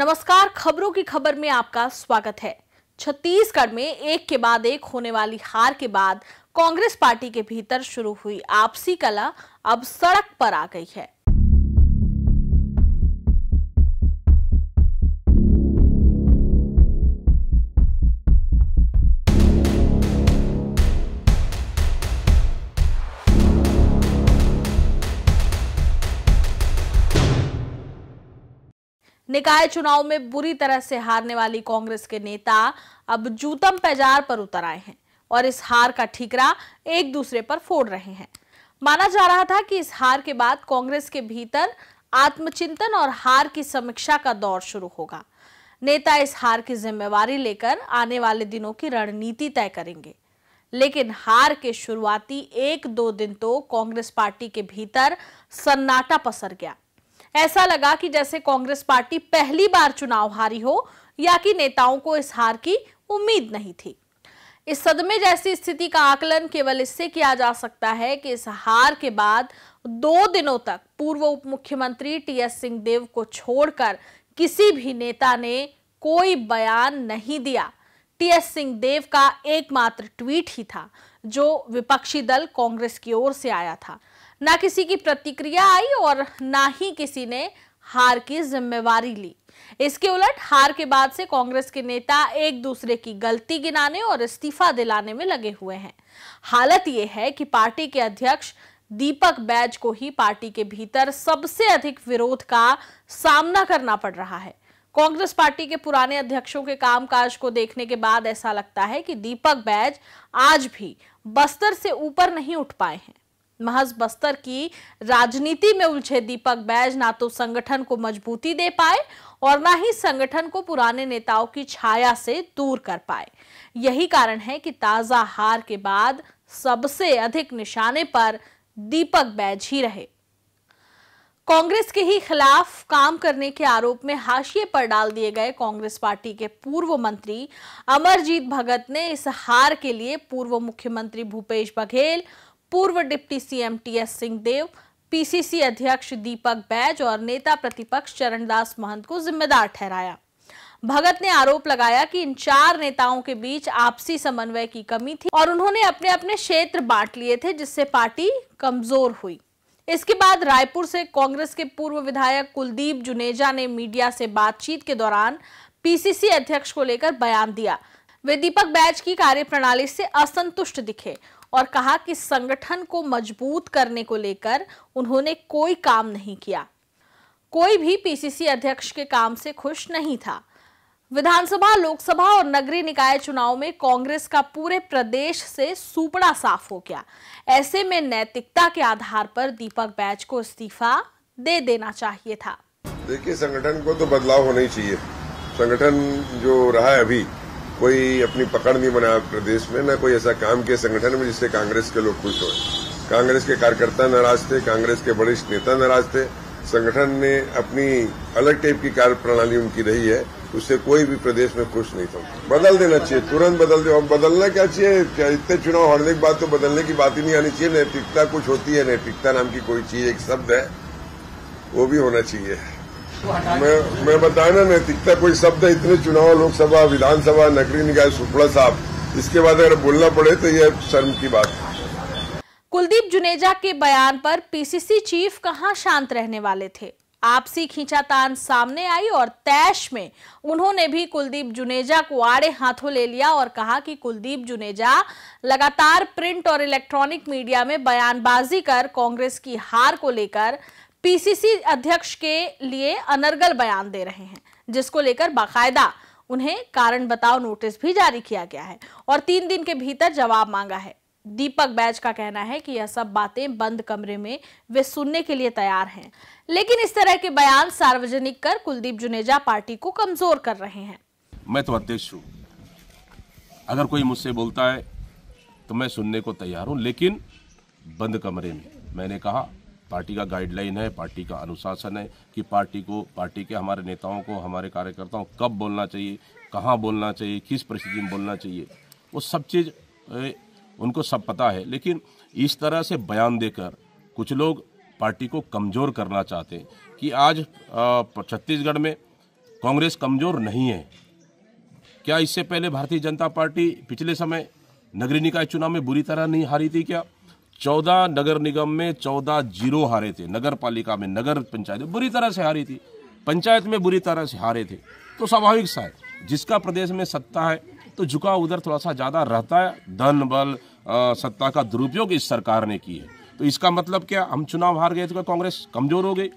नमस्कार, खबरों की खबर में आपका स्वागत है। छत्तीसगढ़ में एक के बाद एक होने वाली हार के बाद कांग्रेस पार्टी के भीतर शुरू हुई आपसी कलह अब सड़क पर आ गई है। निकाय चुनाव में बुरी तरह से हारने वाली कांग्रेस के नेता अब जूतम पैजार पर उतर आए हैं और इस हार का ठीकरा एक दूसरे पर फोड़ रहे हैं। माना जा रहा था कि इस हार के बाद कांग्रेस के भीतर आत्मचिंतन और हार की समीक्षा का दौर शुरू होगा। नेता इस हार की जिम्मेवारी लेकर आने वाले दिनों की रणनीति तय करेंगे, लेकिन हार के शुरुआती 1-2 दिन तो कांग्रेस पार्टी के भीतर सन्नाटा पसर गया। ऐसा लगा कि जैसे कांग्रेस पार्टी पहली बार चुनाव हारी हो या कि नेताओं को इस हार की उम्मीद नहीं थी। इस सदमे जैसी स्थिति का आकलन केवल इससे किया जा सकता है कि इस हार के बाद 2 दिनों तक पूर्व उप मुख्यमंत्री टीएस सिंहदेव को छोड़कर किसी भी नेता ने कोई बयान नहीं दिया। टीएस सिंहदेव का एकमात्र ट्वीट ही था जो विपक्षी दल कांग्रेस की ओर से आया था। ना किसी की प्रतिक्रिया आई और ना ही किसी ने हार की जिम्मेवारी ली। इसके उलट हार के बाद से कांग्रेस के नेता एक दूसरे की गलती गिनाने और इस्तीफा दिलाने में लगे हुए हैं। हालत यह है कि पार्टी के अध्यक्ष दीपक बैज को ही पार्टी के भीतर सबसे अधिक विरोध का सामना करना पड़ रहा है। कांग्रेस पार्टी के पुराने अध्यक्षों के कामकाज को देखने के बाद ऐसा लगता है कि दीपक बैज आज भी बस्तर से ऊपर नहीं उठ पाए हैं। महज बस्तर की राजनीति में उलझे दीपक बैज ना तो संगठन को मजबूती दे पाए और ना ही संगठन को पुराने नेताओं की छाया से दूर कर पाए। यही कारण है कि ताजा हार के बाद सबसे अधिक निशाने पर दीपक बैज ही रहे। कांग्रेस के ही खिलाफ काम करने के आरोप में हाशिए पर डाल दिए गए कांग्रेस पार्टी के पूर्व मंत्री अमरजीत भगत ने इस हार के लिए पूर्व मुख्यमंत्री भूपेश बघेल, पूर्व deputy CM TS Singhdeo, PCC अध्यक्ष दीपक बैज और नेता प्रतिपक्ष चरणदास महंत को जिम्मेदार ठहराया। भगत ने आरोप लगाया कि इन 4 नेताओं के बीच आपसी समन्वय की कमी थी और उन्होंने अपने अपने क्षेत्र बांट लिए थे, जिससे पार्टी कमजोर हुई। इसके बाद रायपुर से कांग्रेस के पूर्व विधायक कुलदीप जुनेजा ने मीडिया से बातचीत के दौरान पीसीसी अध्यक्ष को लेकर बयान दिया। वे दीपक बैज की कार्यप्रणाली से असंतुष्ट दिखे और कहा कि संगठन को मजबूत करने को लेकर उन्होंने कोई काम नहीं किया। कोई भी पीसीसी अध्यक्ष के काम से खुश नहीं था। विधानसभा, लोकसभा और नगरीय निकाय चुनाव में कांग्रेस का पूरे प्रदेश से सुपड़ा साफ हो गया। ऐसे में नैतिकता के आधार पर दीपक बैज को इस्तीफा दे देना चाहिए था। देखिए, संगठन को तो बदलाव होना ही चाहिए। संगठन जो रहा है अभी, कोई अपनी पकड़ नहीं बना प्रदेश में, न कोई ऐसा काम किया संगठन में जिससे कांग्रेस के लोग खुश हों। कांग्रेस के कार्यकर्ता नाराज थे, कांग्रेस के वरिष्ठ नेता नाराज थे। संगठन ने अपनी अलग टाइप की कार्यप्रणाली उनकी रही है, उससे कोई भी प्रदेश में खुश नहीं था। बदल देना चाहिए, तुरंत बदल दे। और बदलना क्या चाहिए, क्या इतने चुनाव हारने के बाद तो बदलने की बात ही नहीं आनी चाहिए। नैतिकता कुछ होती है, नैतिकता नाम की कोई चीज, एक शब्द है, वो भी होना चाहिए। मैं बताया ना, नैतिकता कोई शब्द है। इतने चुनाव, लोकसभा, विधानसभा, नगरीय निकाय, सुपड़ा साहब, इसके बाद अगर बोलना पड़े तो यह शर्म की बात है। कुलदीप जुनेजा के बयान पर पीसीसी चीफ कहां शांत रहने वाले थे। आपसी खींचातान सामने आई और तैश में उन्होंने भी कुलदीप जुनेजा को आड़े हाथों ले लिया और कहा कि कुलदीप जुनेजा लगातार प्रिंट और इलेक्ट्रॉनिक मीडिया में बयानबाजी कर कांग्रेस की हार को लेकर पीसीसी अध्यक्ष के लिए अनर्गल बयान दे रहे हैं, जिसको लेकर बाकायदा उन्हें कारण बताओ नोटिस भी जारी किया गया है और 3 दिन के भीतर जवाब मांगा है। दीपक बैज का कहना है कि यह सब बातें बंद कमरे में वे सुनने के लिए तैयार हैं, लेकिन इस तरह के बयान सार्वजनिक कर कुलदीप जुनेजा पार्टी को कमजोर कर रहे हैं। मैं तो अध्यक्ष हूँ, अगर कोई मुझसे बोलता है तो मैं सुनने को तैयार हूँ, लेकिन बंद कमरे में। मैंने कहा पार्टी का गाइडलाइन है, पार्टी का अनुशासन है कि पार्टी के हमारे नेताओं को, हमारे कार्यकर्ताओं को कब बोलना चाहिए, कहाँ बोलना चाहिए, किस परिस्थिति में बोलना चाहिए, वो सब चीज़ उनको सब पता है। लेकिन इस तरह से बयान देकर कुछ लोग पार्टी को कमज़ोर करना चाहते हैं कि आज छत्तीसगढ़ में कांग्रेस कमजोर नहीं है। क्या इससे पहले भारतीय जनता पार्टी पिछले समय नगरीय निकाय चुनाव में बुरी तरह नहीं हारी थी क्या? 14 नगर निगम में 14-0 हारे थे, नगर पालिका में, नगर पंचायत में बुरी तरह से हारी थी, पंचायत में बुरी तरह से हारे थे। तो स्वाभाविक सा है, जिसका प्रदेश में सत्ता है तो झुकाव उधर थोड़ा सा ज्यादा रहता है। धन बल सत्ता का दुरुपयोग इस सरकार ने की है। तो इसका मतलब क्या, हम चुनाव हार गए तो क्या कांग्रेस कमजोर हो गई?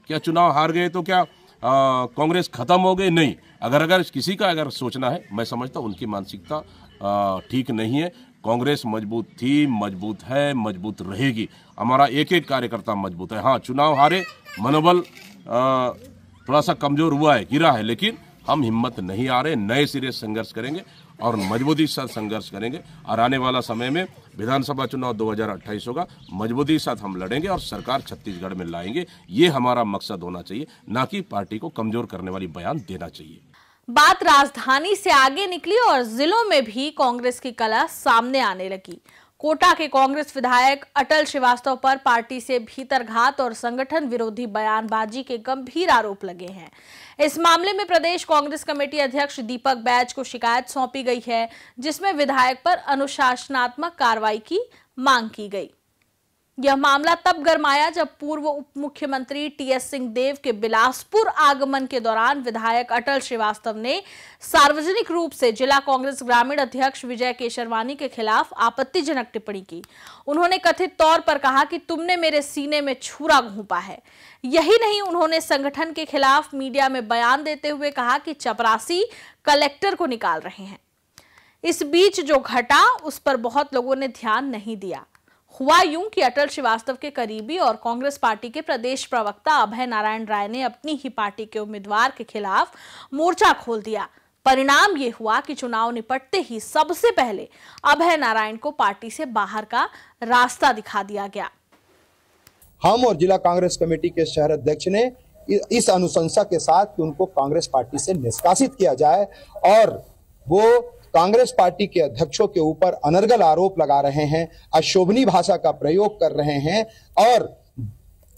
क्या चुनाव हार गए तो क्या कांग्रेस खत्म हो गई? नहीं। अगर किसी का अगर सोचना है, मैं समझता हूँ उनकी मानसिकता ठीक नहीं है। कांग्रेस मजबूत थी, मजबूत है, मजबूत रहेगी। हमारा एक एक कार्यकर्ता मजबूत है। हाँ, चुनाव हारे, मनोबल थोड़ा सा कमजोर हुआ है, गिरा है, लेकिन हम हिम्मत नहीं आ रहे। नए सिरे से संघर्ष करेंगे और मजबूती के साथ संघर्ष करेंगे। और आने वाला समय में विधानसभा चुनाव 2028 होगा, मजबूती के साथ हम लड़ेंगे और सरकार छत्तीसगढ़ में लाएंगे। ये हमारा मकसद होना चाहिए, ना कि पार्टी को कमजोर करने वाली बयान देना चाहिए। बात राजधानी से आगे निकली और जिलों में भी कांग्रेस की कला सामने आने लगी। कोटा के कांग्रेस विधायक अटल श्रीवास्तव पर पार्टी से भीतरघात और संगठन विरोधी बयानबाजी के गंभीर आरोप लगे हैं। इस मामले में प्रदेश कांग्रेस कमेटी अध्यक्ष दीपक बैज को शिकायत सौंपी गई है, जिसमें विधायक पर अनुशासनात्मक कार्रवाई की मांग की गई। यह मामला तब गरमाया जब पूर्व उप मुख्यमंत्री टीएस सिंहदेव के बिलासपुर आगमन के दौरान विधायक अटल श्रीवास्तव ने सार्वजनिक रूप से जिला कांग्रेस ग्रामीण अध्यक्ष विजय केशरवानी के खिलाफ आपत्तिजनक टिप्पणी की। उन्होंने कथित तौर पर कहा कि तुमने मेरे सीने में छुरा घोंपा है। यही नहीं, उन्होंने संगठन के खिलाफ मीडिया में बयान देते हुए कहा कि चपरासी कलेक्टर को निकाल रहे हैं। इस बीच जो घटा उस पर बहुत लोगों ने ध्यान नहीं दिया। हुआ यूं कि अटल श्रीवास्तव के करीबी और कांग्रेस पार्टी के प्रदेश प्रवक्ता अभय नारायण राय ने अपनी ही पार्टी के उम्मीदवार के खिलाफ मोर्चा खोल दिया। परिणाम ये हुआ कि चुनाव निपटते ही सबसे पहले अभय नारायण को पार्टी से बाहर का रास्ता दिखा दिया गया। हम और जिला कांग्रेस कमेटी के शहर अध्यक्ष ने इस अनुशंसा के साथ कि उनको कांग्रेस पार्टी से निष्कासित किया जाए, और वो कांग्रेस पार्टी के अध्यक्षों के ऊपर अनर्गल आरोप लगा रहे हैं, अशोभनीय भाषा का प्रयोग कर रहे हैं और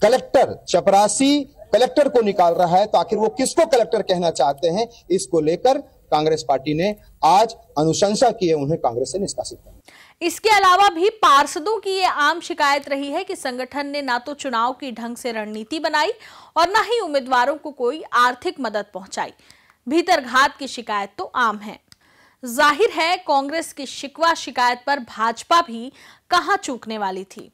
कलेक्टर, चपरासी कलेक्टर को निकाल रहा है। तो आखिर वो किसको कलेक्टर कहना चाहते हैं, इसको लेकर कांग्रेस पार्टी ने आज अनुशंसा की है उन्हें कांग्रेस से निष्कासित करने। इसके अलावा भी पार्षदों की ये आम शिकायत रही है कि संगठन ने ना तो चुनाव की ढंग से रणनीति बनाई और ना ही उम्मीदवारों को कोई आर्थिक मदद पहुंचाई। भीतरघात की शिकायत तो आम है। जाहिर है कांग्रेस की शिकवा शिकायत पर भाजपा भी कहां चूकने वाली थी।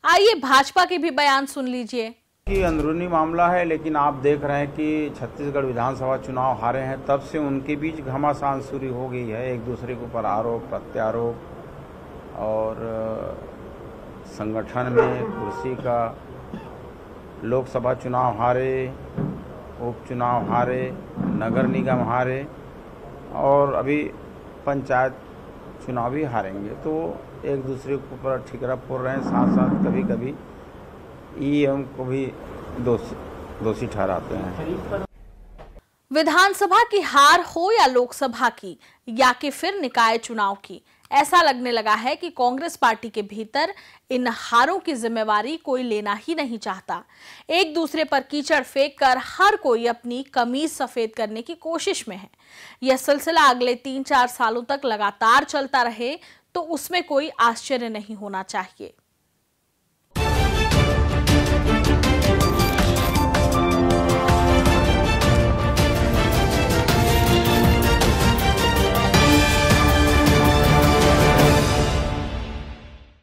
आइए भाजपा के भी बयान सुन लीजिए। कि अंदरूनी मामला है, लेकिन आप देख रहे हैं कि छत्तीसगढ़ विधानसभा चुनाव हारे हैं, तब से उनके बीच घमासान शुरू हो गई है, एक दूसरे के ऊपर आरोप प्रत्यारोप, और संगठन में कुर्सी का, लोकसभा चुनाव हारे, उपचुनाव हारे, नगर निगम हारे और अभी पंचायत चुनाव भी हारेंगे। तो एक दूसरे के ऊपर ठिकरा फोड़ रहे हैं, साथ साथ कभी कभी ईएम को भी दोषी ठहराते हैं। विधानसभा की हार हो या लोकसभा की या कि फिर निकाय चुनाव की, ऐसा लगने लगा है कि कांग्रेस पार्टी के भीतर इन हारों की जिम्मेवारी कोई लेना ही नहीं चाहता। एक दूसरे पर कीचड़ फेंक कर हर कोई अपनी कमीज सफेद करने की कोशिश में है। यह सिलसिला अगले 3-4 सालों तक लगातार चलता रहे तो उसमें कोई आश्चर्य नहीं होना चाहिए।